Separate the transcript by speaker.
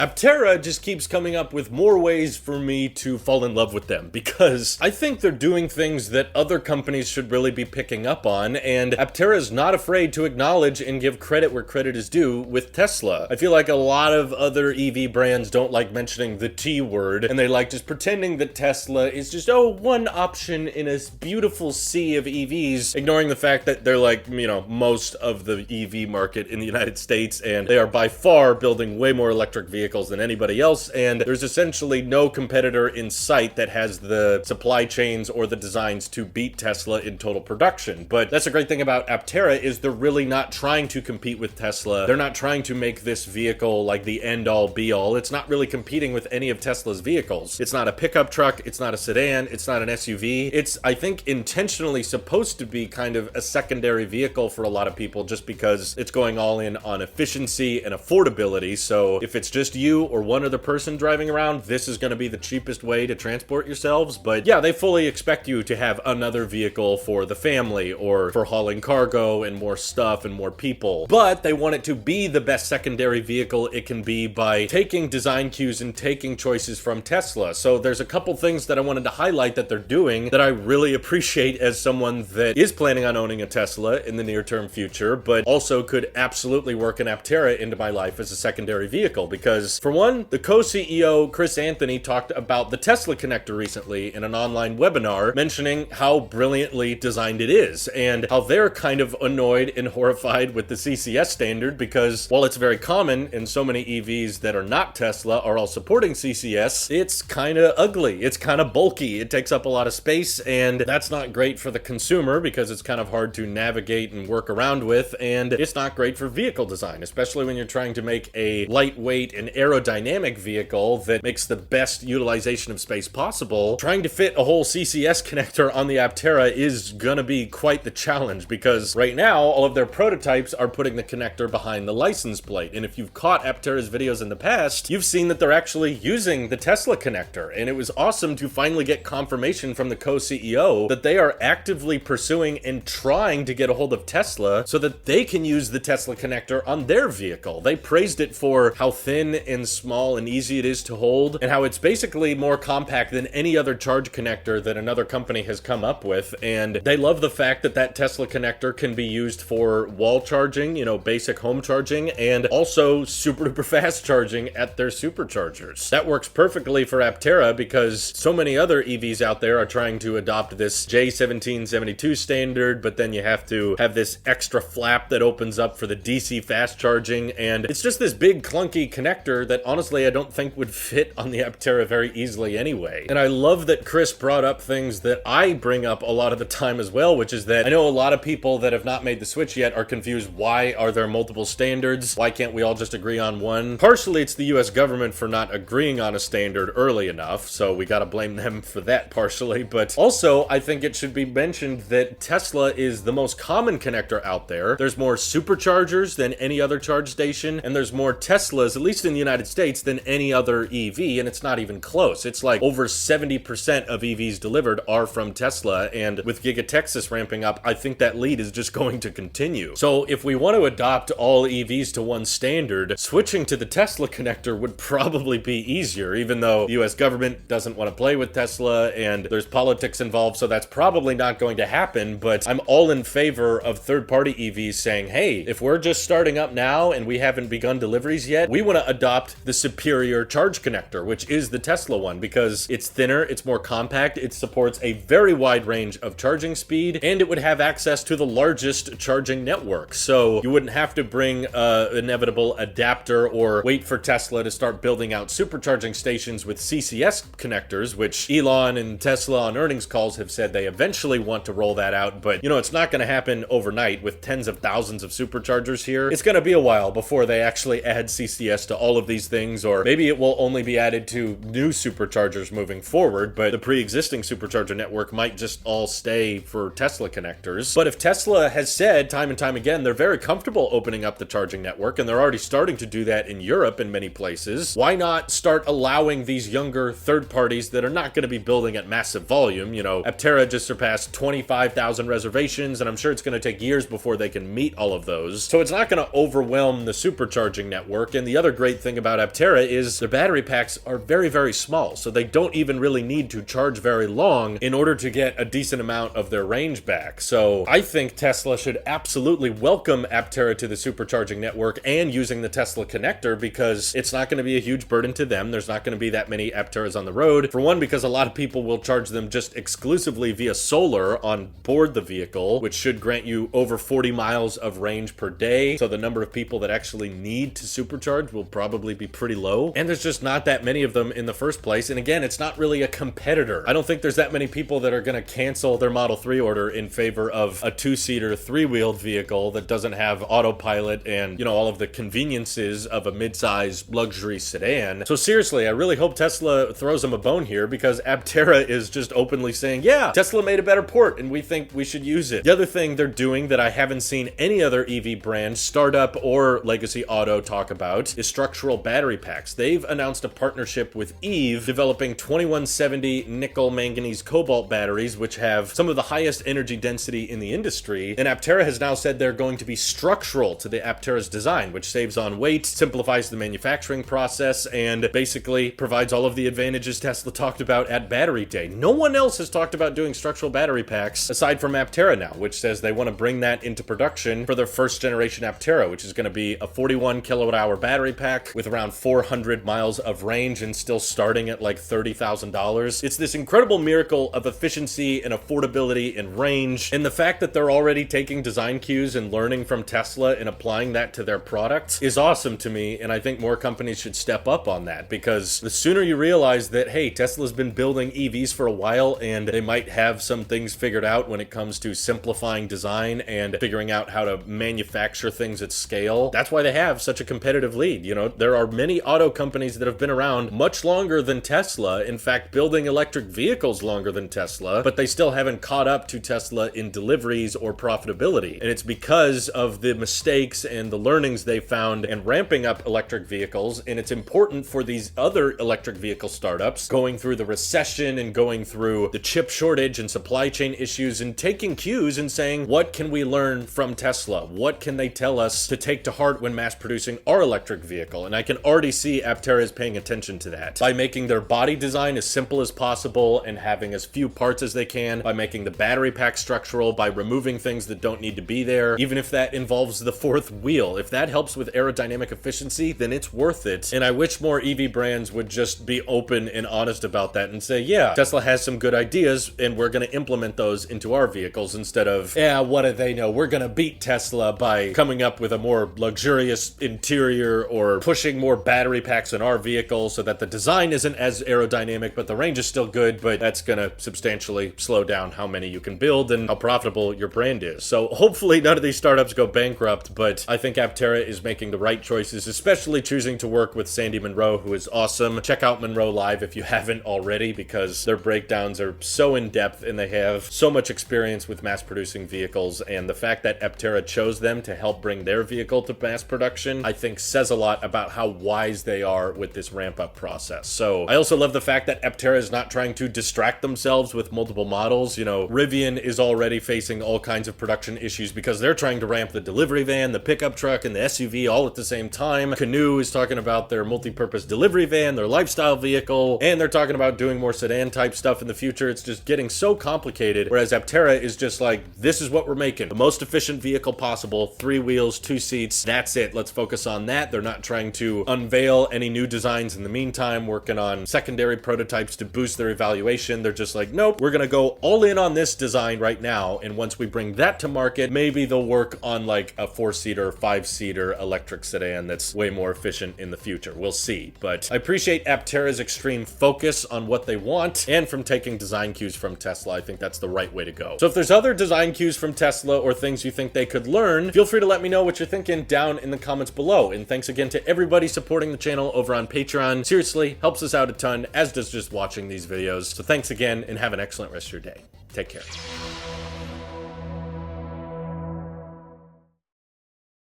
Speaker 1: Aptera just keeps coming up with more ways for me to fall in love with them, because I think they're doing things that other companies should really be picking up on, and Aptera is not afraid to acknowledge and give credit where credit is due with Tesla. I feel like a lot of other EV brands don't like mentioning the T word, and they like just pretending that Tesla is just, one option in a beautiful sea of EVs, ignoring the fact that they're like, most of the EV market in the United States, and they are by far building way more electric vehicles than anybody else, and there's essentially no competitor in sight that has the supply chains or the designs to beat Tesla in total production. But that's a great thing about Aptera, is they're really not trying to compete with Tesla. They're not trying to make this vehicle like the end-all be-all. It's not really competing with any of Tesla's vehicles. It's not a pickup truck, it's not a sedan, it's not an SUV. It's, I think, intentionally supposed to be kind of a secondary vehicle for a lot of people, just because it's going all in on efficiency and affordability. So if it's just you or one other person driving around, this is going to be the cheapest way to transport yourselves. But yeah, they fully expect you to have another vehicle for the family or for hauling cargo and more stuff and more people. But they want it to be the best secondary vehicle it can be by taking design cues and taking choices from Tesla. So there's a couple things that I wanted to highlight that they're doing that I really appreciate as someone that is planning on owning a Tesla in the near-term future, but also could absolutely work an Aptera into my life as a secondary vehicle. Because for one, the co-CEO Chris Anthony talked about the Tesla connector recently in an online webinar, mentioning how brilliantly designed it is and how they're kind of annoyed and horrified with the CCS standard, because while it's very common and so many EVs that are not Tesla are all supporting CCS, it's kind of ugly, it's kind of bulky, it takes up a lot of space, and that's not great for the consumer because it's kind of hard to navigate and work around with, and it's not great for vehicle design, especially when you're trying to make a lightweight and aerodynamic vehicle that makes the best utilization of space possible. Trying to fit a whole CCS connector on the Aptera is gonna be quite the challenge, because right now all of their prototypes are putting the connector behind the license plate, and if you've caught Aptera's videos in the past, you've seen that they're actually using the Tesla connector, and it was awesome to finally get confirmation from the co-CEO that they are actively pursuing and trying to get a hold of Tesla so that they can use the Tesla connector on their vehicle. They praised it for how thin and small and easy it is to hold, and how it's basically more compact than any other charge connector that another company has come up with, and they love the fact that that Tesla connector can be used for wall charging, basic home charging, and also super duper fast charging at their superchargers. That works perfectly for Aptera because so many other EVs out there are trying to adopt this J1772 standard, but then you have to have this extra flap that opens up for the DC fast charging, and it's just this big clunky connector that honestly I don't think would fit on the Aptera very easily anyway. And I love that Chris brought up things that I bring up a lot of the time as well, which is that I know a lot of people that have not made the switch yet are confused. Why are there multiple standards? Why can't we all just agree on one? Partially it's the US government for not agreeing on a standard early enough, so we gotta blame them for that partially, but also I think it should be mentioned that Tesla is the most common connector out there. There's more superchargers than any other charge station, and there's more Teslas, at least in the United States, than any other EV, and it's not even close. It's like over 70% of EVs delivered are from Tesla, and with Giga Texas ramping up, I think that lead is just going to continue. So if we want to adopt all EVs to one standard, switching to the Tesla connector would probably be easier, even though the US government doesn't want to play with Tesla and there's politics involved, so that's probably not going to happen. But I'm all in favor of third-party EVs saying, hey, if we're just starting up now and we haven't begun deliveries yet, we want to adopt the superior charge connector, which is the Tesla one, because it's thinner, it's more compact, it supports a very wide range of charging speed, and it would have access to the largest charging network. So you wouldn't have to bring an inevitable adapter or wait for Tesla to start building out supercharging stations with CCS connectors, which Elon and Tesla on earnings calls have said they eventually want to roll that out, but it's not going to happen overnight with tens of thousands of superchargers here. It's going to be a while before they actually add CCS to all of these things, or maybe it will only be added to new superchargers moving forward, but the pre-existing supercharger network might just all stay for Tesla connectors. But if Tesla has said time and time again they're very comfortable opening up the charging network, and they're already starting to do that in Europe in many places, why not start allowing these younger third parties that are not going to be building at massive volume? Aptera just surpassed 25,000 reservations, and I'm sure it's going to take years before they can meet all of those. So it's not going to overwhelm the supercharging network. And the other great thing thing about Aptera is their battery packs are very, very small, so they don't even really need to charge very long in order to get a decent amount of their range back. So I think Tesla should absolutely welcome Aptera to the supercharging network and using the Tesla connector, because it's not going to be a huge burden to them. There's not going to be that many Apteras on the road. For one, because a lot of people will charge them just exclusively via solar on board the vehicle, which should grant you over 40 miles of range per day. So the number of people that actually need to supercharge will probably be pretty low. And there's just not that many of them in the first place. And again, it's not really a competitor. I don't think there's that many people that are going to cancel their Model 3 order in favor of a two-seater, three-wheeled vehicle that doesn't have autopilot and, you know, all of the conveniences of a mid-size luxury sedan. So seriously, I really hope Tesla throws them a bone here, because Aptera is just openly saying, yeah, Tesla made a better port and we think we should use it. The other thing they're doing that I haven't seen any other EV brand, startup or legacy auto, talk about is structural battery packs. They've announced a partnership with Eve, developing 2170 nickel manganese cobalt batteries, which have some of the highest energy density in the industry. And Aptera has now said they're going to be structural to the Aptera's design, which saves on weight, simplifies the manufacturing process, and basically provides all of the advantages Tesla talked about at Battery Day. No one else has talked about doing structural battery packs aside from Aptera now, which says they want to bring that into production for their first generation Aptera, which is going to be a 41 kilowatt hour battery pack with around 400 miles of range and still starting at like $30,000. It's this incredible miracle of efficiency and affordability and range, and the fact that they're already taking design cues and learning from Tesla and applying that to their product is awesome to me. And I think more companies should step up on that, because the sooner you realize that, hey, Tesla's been building EVs for a while and they might have some things figured out when it comes to simplifying design and figuring out how to manufacture things at scale. That's why they have such a competitive lead. You know, there are many auto companies that have been around much longer than Tesla, in fact, building electric vehicles longer than Tesla, but they still haven't caught up to Tesla in deliveries or profitability. And it's because of the mistakes and the learnings they found in ramping up electric vehicles. And it's important for these other electric vehicle startups going through the recession and going through the chip shortage and supply chain issues and taking cues and saying, what can we learn from Tesla? What can they tell us to take to heart when mass producing our electric vehicle? And I can already see Aptera is paying attention to that by making their body design as simple as possible and having as few parts as they can, by making the battery pack structural, by removing things that don't need to be there, even if that involves the fourth wheel. If that helps with aerodynamic efficiency, then it's worth it. And I wish more EV brands would just be open and honest about that and say, yeah, Tesla has some good ideas and we're going to implement those into our vehicles, instead of, yeah, what do they know? We're going to beat Tesla by coming up with a more luxurious interior or pushing more battery packs in our vehicle so that the design isn't as aerodynamic, but the range is still good, but that's going to substantially slow down how many you can build and how profitable your brand is. So hopefully none of these startups go bankrupt, but I think Aptera is making the right choices, especially choosing to work with Sandy Munro, who is awesome. Check out Munro Live if you haven't already, because their breakdowns are so in-depth and they have so much experience with mass producing vehicles, and the fact that Aptera chose them to help bring their vehicle to mass production, I think says a lot about how wise they are with this ramp-up process. So I also love the fact that Aptera is not trying to distract themselves with multiple models. You know, Rivian is already facing all kinds of production issues because they're trying to ramp the delivery van, the pickup truck, and the SUV all at the same time. Canoo is talking about their multi-purpose delivery van, their lifestyle vehicle, and they're talking about doing more sedan type stuff in the future. It's just getting so complicated, whereas Aptera is just like, this is what we're making. The most efficient vehicle possible, 3 wheels, 2 seats, that's it. Let's focus on that. They're not trying to unveil any new designs in the meantime, working on secondary prototypes to boost their evaluation. They're just like, nope, we're gonna go all in on this design right now, and once we bring that to market, maybe they'll work on like a 4-seater, 5-seater electric sedan that's way more efficient in the future. We'll see. But I appreciate Aptera's extreme focus on what they want, and from taking design cues from Tesla. I think that's the right way to go. So if there's other design cues from Tesla or things you think they could learn, feel free to let me know what you're thinking down in the comments below. And thanks again to everybody supporting the channel over on Patreon. Seriously, helps us out a ton, as does just watching these videos. So thanks again, and have an excellent rest of your day. Take care.